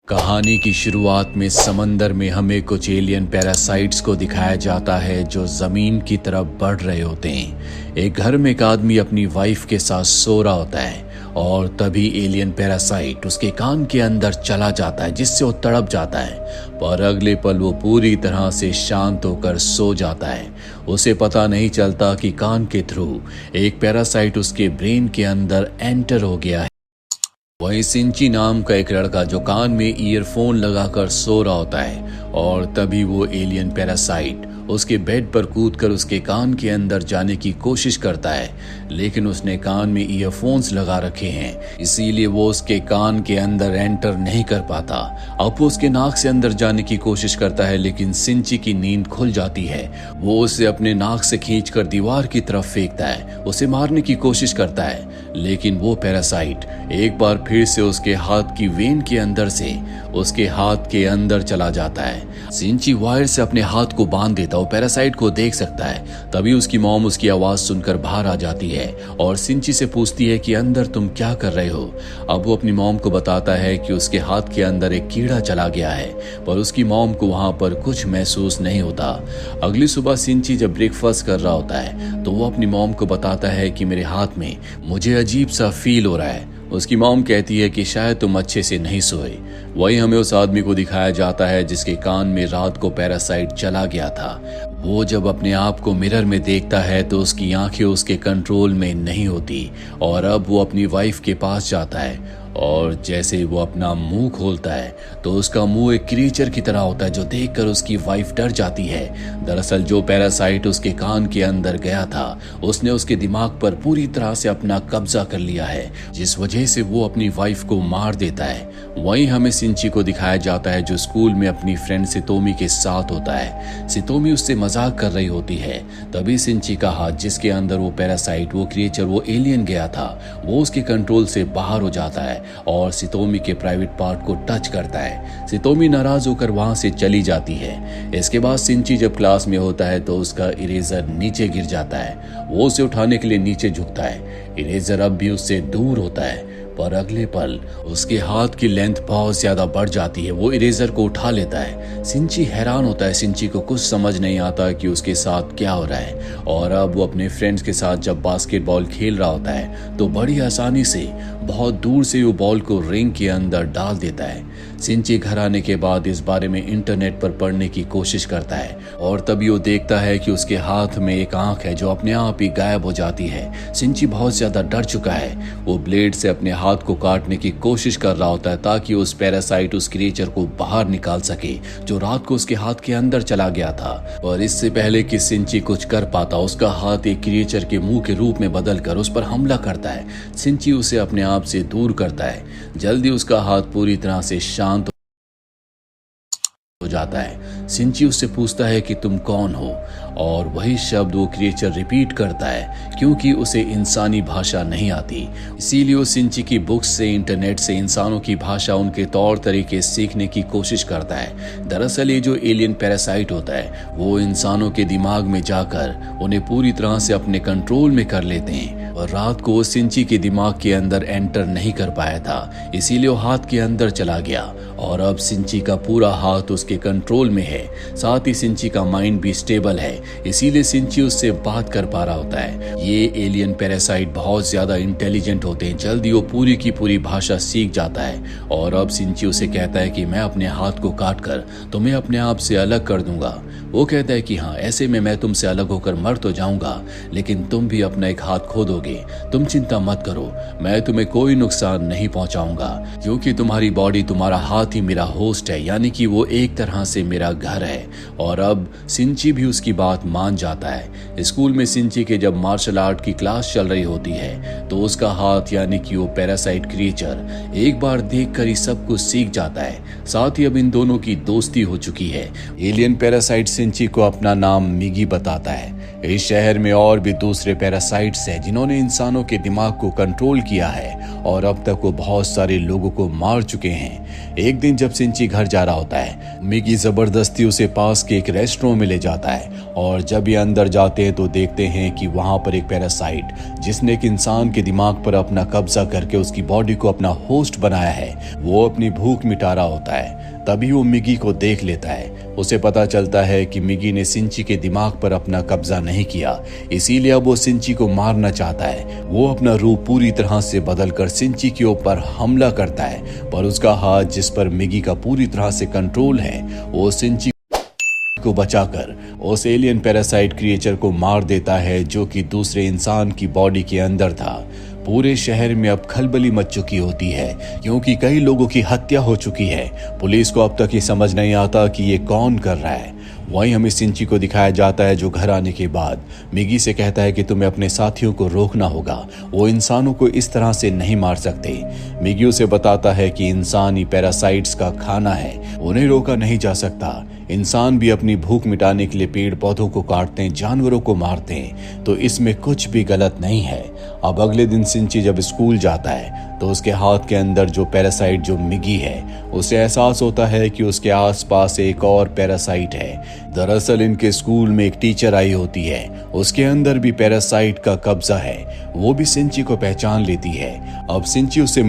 कहानी की शुरुआत में समंदर में हमें कुछ एलियन पैरासाइट्स को दिखाया जाता है जो जमीन की तरफ बढ़ रहे होते हैं। एक घर में एक आदमी अपनी वाइफ के साथ सो रहा होता है और तभी एलियन पैरासाइट उसके कान के अंदर चला जाता है जिससे वो तड़प जाता है, पर अगले पल वो पूरी तरह से शांत होकर सो जाता है। उसे पता नहीं चलता कि कान के थ्रू एक पैरासाइट उसके ब्रेन के अंदर एंटर हो गया है। वहीं सिंची नाम का एक लड़का जो कान में ईयरफोन लगाकर सो रहा होता है और तभी वो एलियन पैरासाइट उसके बेड पर कूदकर उसके कान के अंदर जाने की कोशिश करता है, लेकिन उसने कान में ईयरफोन्स लगा रखे हैं इसीलिए वो उसके कान के अंदर एंटर नहीं कर पाता। अब वो उसके नाक से अंदर जाने की कोशिश करता है लेकिन सिंची की नींद खुल जाती है। वो उसे अपने नाक से खींचकर दीवार की तरफ फेंकता है, उसे मारने की कोशिश करता है, लेकिन वो पैरासाइट एक बार फिर से उसके हाथ की वेन के अंदर से उसके हाथ के अंदर चला जाता है। सिंची वायर से अपने हाथ को बांध देता, वो पैरासाइट को देख सकता है। तभी उसकी मॉम उसकी आवाज सुनकर बाहर आ जाती है और सिंची से पूछती है कि अंदर तुम क्या कर रहे हो। अब वो अपनी मॉम को बताता है कि उसके हाथ के अंदर एक कीड़ा चला गया है, पर उसकी मॉम को वहां पर कुछ महसूस नहीं होता। अगली सुबह सिंची जब ब्रेकफास्ट कर रहा होता है तो वो अपनी मॉम को बताता है कि मेरे हाथ में मुझे अजीब सा फील हो रहा है। उसकी मॉम कहती है कि शायद तुम अच्छे से नहीं सोए। वहीं हमें उस आदमी को दिखाया जाता है जिसके कान में रात को पैरासाइट चला गया था। वो जब अपने आप को मिरर में देखता है तो उसकी आंखें उसके कंट्रोल में नहीं होती और अब वो अपनी वाइफ के पास जाता है और जैसे वो अपना मुंह खोलता है तो उसका मुंह एक क्रीचर की तरह होता है जो देखकर उसकी वाइफ डर जाती है। दरअसल जो पैरासाइट उसके कान के अंदर गया था उसने उसके दिमाग पर पूरी तरह से अपना कब्जा कर लिया है, जिस वजह से वो अपनी वाइफ को मार देता है। वहीं हमें सिंची को दिखाया जाता है जो स्कूल में अपनी फ्रेंड सितोमी के साथ होता है। सितोमी उससे मजाक कर रही होती है, तभी सिंची का हाथ जिसके अंदर वो पैरासाइट वो क्रिएचर वो एलियन गया था वो उसके कंट्रोल से बाहर हो जाता है और सितोमी के प्राइवेट पार्ट को टच करता है। सितोमी नाराज होकर वहां से चली जाती है। इसके बाद सिंची जब क्लास में होता है तो उसका इरेजर नीचे गिर जाता है। वो उसे उठाने के लिए नीचे झुकता है। इरेजर अब भी उससे दूर होता है, पर अगले पल उसके हाथ की लेंथ बहुत ज्यादा बढ़ जाती है। वो इरेजर को उठा लेता है। सिंची हैरान होता है, सिंची को कुछ समझ नहीं आता कि उसके साथ क्या हो रहा है। और अब वो अपने फ्रेंड्स के साथ जब बास्केटबॉल खेल रहा होता है तो बड़ी आसानी से बहुत दूर से वो बॉल को रिंग के अंदर डाल देता है। सिंची घर आने के बाद इस बारे में इंटरनेट पर पढ़ने की कोशिश करता है और तभी वो देखता है कि उसके हाथ में एक आंख है जो अपने आप ही गायब हो जाती है। सिंची बहुत ज्यादा डर चुका है। वो ब्लेड से अपने हाथ को काटने की कोशिश कर रहा होता है ताकि उस पैरासाइट उस क्रिएचर को बाहर निकाल सके जो रात को उसके हाथ के अंदर चला गया था। और इससे पहले कि सिंची कुछ कर पाता उसका हाथ एक क्रिएचर के मुंह के रूप में बदलकर उस पर हमला करता है। सिंची उसे अपने आप से दूर करता है। जल्दी उसका हाथ पूरी तरह से शांत हो जाता है। सिंची उससे पूछता है कि तुम कौन हो, और वही शब्द वो क्रिएचर रिपीट करता है क्योंकि उसे इंसानी भाषा नहीं आती। इसीलिए वो सिंची की बुक्स से इंटरनेट से इंसानों की भाषा उनके तौर तरीके सीखने की कोशिश करता है। दरअसल ये जो एलियन पैरासाइट होता है वो इंसानों के दिमाग में जाकर उन्हें पूरी तरह से अपने कंट्रोल में कर लेते हैं। और रात को वो सिंची के दिमाग के अंदर एंटर नहीं कर पाया था, इसीलिए वो हाथ के अंदर चला गया और अब सिंची का पूरा हाथ उसके कंट्रोल में है। साथ ही सिंची का माइंड भी स्टेबल है, इसीलिए सिंची उससे बात कर पा रहा होता है। ये एलियन पैरासाइट बहुत ज्यादा इंटेलिजेंट होते हैं। जल्दी वो पूरी की पूरी भाषा सीख जाता है और अब सिंची उसे कहता है कि मैं अपने हाथ को काट कर तुम्हें अपने आप से अलग कर दूंगा। वो कहता है कि हाँ, ऐसे में मैं तुमसे अलग होकर मर तो जाऊंगा लेकिन तुम भी अपना एक हाथ खो दोगे। तुम चिंता मत करो, मैं तुम्हें कोई नुकसान नहीं पहुंचाऊंगा क्योंकि तुम्हारी बॉडी तुम्हारा हाथ ही मेरा होस्ट है, यानी कि वो एक तरह से मेरा घर है। और अब सिंची भी उसकी बात मान जाता है। स्कूल में सिंची के जब मार्शल आर्ट की क्लास चल रही होती है तो उसका हाथ यानी कि वो पैरासाइट क्रिएचर एक बार देखकर ही सब कुछ सीख जाता है। साथ ही अब इन दोनों की दोस्ती हो चुकी है। एलियन पैरासाइट सिंची को अपना नाम मिगी बताता है। इस शहर में और भी दूसरे पैरासाइट्स हैं जिन्होंने इंसानों के दिमाग को कंट्रोल किया है और अब तक वो बहुत सारे लोगों को मार चुके हैं। एक दिन जब सिंची घर जा रहा होता है, मिगी जबरदस्ती उसे पास के एक रेस्टोरेंट में ले जाता है और जब ये अंदर जाते हैं तो देखते हैं कि वहां पर एक पैरासाइट जिसने एक इंसान के दिमाग पर अपना कब्जा करके उसकी बॉडी को अपना होस्ट बनाया है, वो अपनी भूख मिटा रहा होता है। तभी वो मिगी को देख लेता है। उसे पता चलता है कि मिगी ने सिंची के दिमाग पर अपना कब्जा नहीं किया, इसीलिए अब वो सिंची को मारना चाहता है। वो अपना रूप पूरी तरह से बदलकर सिंची के ऊपर हमला करता है, पर उसका हाथ जिस पर मिगी का पूरी तरह से कंट्रोल है, वो सिंची को बचाकर उस एलियन पैरासाइट क्रिएचर को मार देता है, जो कि दूसरे इंसान की बॉडी के अंदर था। पूरे शहर में अब खलबली मच चुकी होती है, क्योंकि कई लोगों की हत्या हो चुकी है। पुलिस को अब तक ये समझ नहीं आता कि ये कौन कर रहा है। वहीं हमें सिंची को दिखाया जाता है, जो घर आने के बाद मिगी से कहता है कि तुम्हें अपने साथियों को रोकना होगा, वो इंसानों को इस तरह से नहीं मार सकते। मिगी उसे बताता है कि इंसान ही पैरासाइट्स का खाना है, उन्हें रोका नहीं जा सकता। इंसान भी अपनी भूख मिटाने के लिए पेड़ पौधों को काटते हैं, जानवरों को मारते हैं, तो इसमें कुछ भी गलत नहीं है। अब अगले दिन सिंची जब स्कूल जाता है तो उसके हाथ के अंदर जो पैरासाइट जो मिगी है, उसे एहसास होता है कि उसके आसपास एक और पैरासाइट है। दरअसल इनके स्कूल में एक टीचर आई होती है, उसके अंदर भी पैरासाइट का कब्जा है। वो भी सिंची को पहचान लेती है। अब सिंची उसे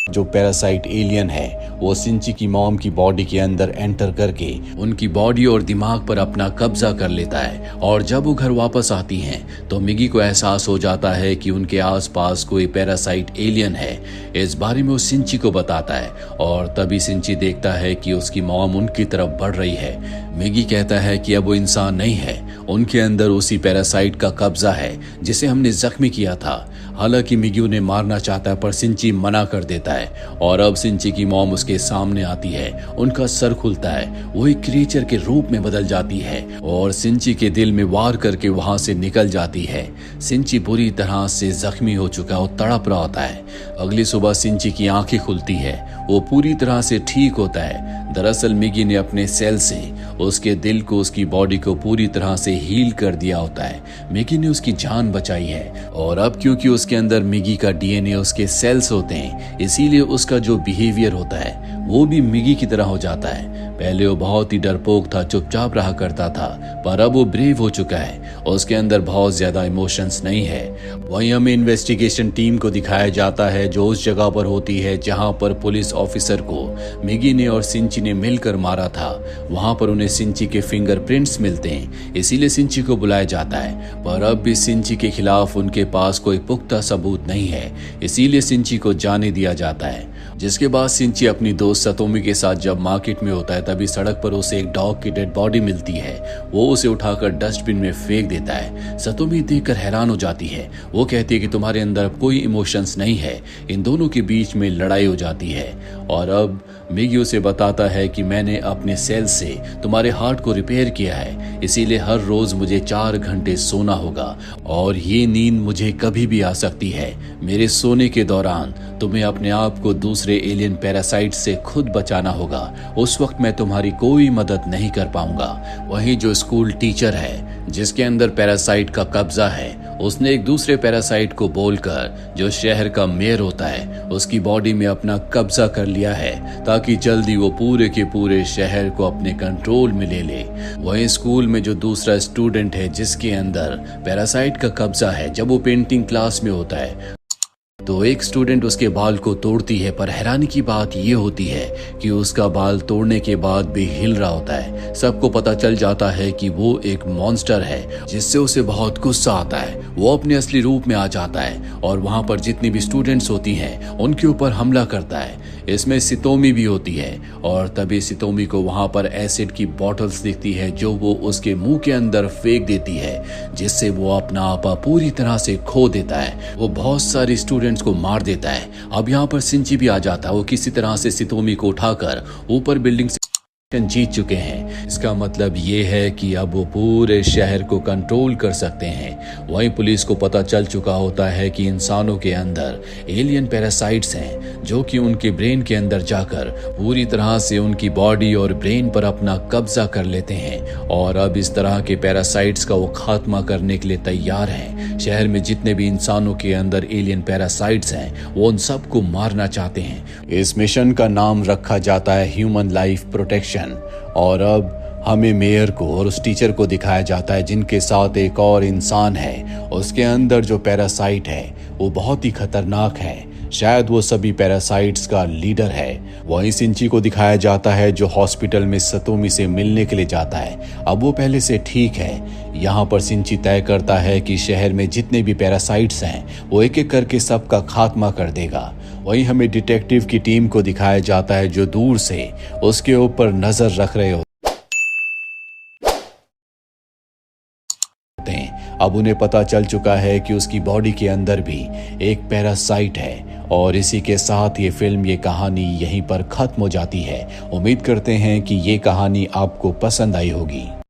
जो पैरासाइट एलियन है, वो सिंची की मॉम की बॉडी के अंदर एंटर करके उनकी बॉडी और दिमाग पर अपना कब्जा कर लेता है। और जब वो घर वापस आती हैं तो मिगी को एहसास हो जाता है कि उनके आसपास कोई पैरासाइट एलियन है। इस बारे में वो सिंची को बताता है और तभी सिंची देखता है कि उसकी मॉम उनकी तरफ बढ़ रही है। मिगी कहता है कि अब वो इंसान नहीं है, उनके अंदर उसी पैरासाइट का कब्जा है जिसे हमने जख्मी किया था। हालांकि मिगी उन्हें मारना चाहता है, पर सिंची मना कर देता है। और अब सिंची की मॉम उसके सामने आती है, उनका सर खुलता है, वो एक क्रिएचर के रूप में बदल जाती है और सिंची के दिल में वार करके वहां से निकल जाती है। सिंची बुरी तरह से जख्मी हो चुका और तड़प रहा होता है। अगली सुबह सिंची की आंखें खुलती है, वो पूरी तरह से ठीक होता है। दरअसल मिगी ने अपने सेल से उसके दिल को, उसकी बॉडी को पूरी तरह से हील कर दिया होता है। मिगी ने उसकी जान बचाई है और अब क्योंकि उसके अंदर मिगी का डीएनए उसके सेल्स होते हैं, इसीलिए उसका जो बिहेवियर होता है वो भी मिगी की तरह हो जाता है। पहले वो बहुत ही डरपोक था, चुपचाप रहा करता था, पर अब वो ब्रेव हो चुका है। उसके अंदर बहुत ज्यादा इमोशंस नहीं है। वहीं हमें इन्वेस्टिगेशन टीम को दिखाया जाता है, जो उस जगह पर होती है जहां पर पुलिस ऑफिसर को मिगी ने और सिंची ने मिलकर मारा था। वहां पर उन्हें सिंची के फिंगरप्रिंट्स मिलते हैं, इसीलिए सिंची को बुलाया जाता है। पर अब भी सिंची के खिलाफ उनके पास कोई पुख्ता सबूत नहीं है, इसीलिए सिंची को जाने दिया जाता है। जिसके बाद सिंची अपनी दोस्त सतोमी के साथ जब मार्केट में होता है, तभी सड़क पर उसे एक डॉग की डेड बॉडी मिलती है। वो उसे उठाकर डस्टबिन में फेंक देता है। सतोमी देखकर हैरान हो जाती है। वो कहती है कि तुम्हारे अंदर कोई इमोशंस नहीं है। इन दोनों के बीच में लड़ाई हो जाती है और अब मिगी उसे बताता है कि मैंने अपने सेल से तुम्हारे हार्ट को रिपेयर किया है, इसीलिए हर रोज मुझे 4 घंटे सोना होगा और ये नींद मुझे कभी भी आ सकती है। मेरे सोने के दौरान तुम्हें अपने आप को दूसरे एलियन पैरासाइट से खुद बचाना होगा। उस वक्त मैं तुम्हारी कोई मदद नहीं कर पाऊंगा। वहीं जो स्कूल टीचर है जिसके अंदर पैरासाइट का कब्जा है, उसने एक दूसरे पैरासाइट को बोलकर जो शहर का मेयर होता है उसकी बॉडी में अपना कब्जा कर लिया है, ताकि जल्दी वो पूरे के पूरे शहर को अपने कंट्रोल में ले ले। वहीं स्कूल में जो दूसरा स्टूडेंट है जिसके अंदर पैरासाइट का कब्जा है, जब वो पेंटिंग क्लास में होता है तो एक स्टूडेंट उसके बाल को तोड़ती है, पर हैरानी की बात यह होती है कि उसका बाल तोड़ने के बाद भी हिल रहा होता है। सबको पता चल जाता है कि वो एक मॉन्स्टर है, जिससे उसे बहुत गुस्सा आता है। वो अपने असली रूप में आ जाता है और वहां पर जितनी भी स्टूडेंट्स होती हैं उनके ऊपर हमला करता है। इसमें सितोमी भी होती है और तभी सितोमी को वहां पर एसिड की बॉटल्स दिखती है, जो वो उसके मुंह के अंदर फेंक देती है, जिससे वो अपना आपा पूरी तरह से खो देता है। वो बहुत सारे स्टूडेंट्स को मार देता है। अब यहाँ पर सिंची भी आ जाता है। वो किसी तरह से सितोमी को उठाकर ऊपर बिल्डिंग से जीत चुके हैं। इसका मतलब ये है कि अब वो पूरे शहर को कंट्रोल कर सकते हैं। वहीं पुलिस को पता चल चुका होता है कि इंसानों के अंदर एलियन पैरासाइट्स हैं, जो कि उनके ब्रेन के अंदर जाकर पूरी तरह से उनकी बॉडी और ब्रेन पर अपना कब्जा कर लेते हैं और अब इस तरह के पैरासाइट्स का वो खात्मा करने के लिए तैयार हैं। शहर में जितने भी इंसानों के अंदर एलियन पैरासाइट्स हैं, वो उन सबको मारना चाहते हैं। इस मिशन का नाम रखा जाता है ह्यूमन लाइफ प्रोटेक्शन। और अब हमें मेयर को और उस टीचर को दिखाया जाता है जिनके साथ एक और इंसान है। उसके अंदर जो पैरासाइट है वो बहुत ही खतरनाक है। शायद वो सभी पैरासाइट्स का लीडर है। वहीं सिंची को दिखाया जाता है जो हॉस्पिटल में सतोमी से मिलने के लिए जाता है। अब वो पहले से ठीक है। यहाँ पर सिंची तय करता है कि शहर में जितने भी पैरासाइट्स हैं वो एक एक करके सबका खात्मा कर देगा। वहीं हमें डिटेक्टिव की टीम को दिखाया जाता है जो दूर से उसके ऊपर नजर रख रहे होते हैं। अब उन्हें पता चल चुका है कि उसकी बॉडी के अंदर भी एक पैरासाइट है। और इसी के साथ ये फिल्म, ये कहानी यहीं पर खत्म हो जाती है। उम्मीद करते हैं कि ये कहानी आपको पसंद आई होगी।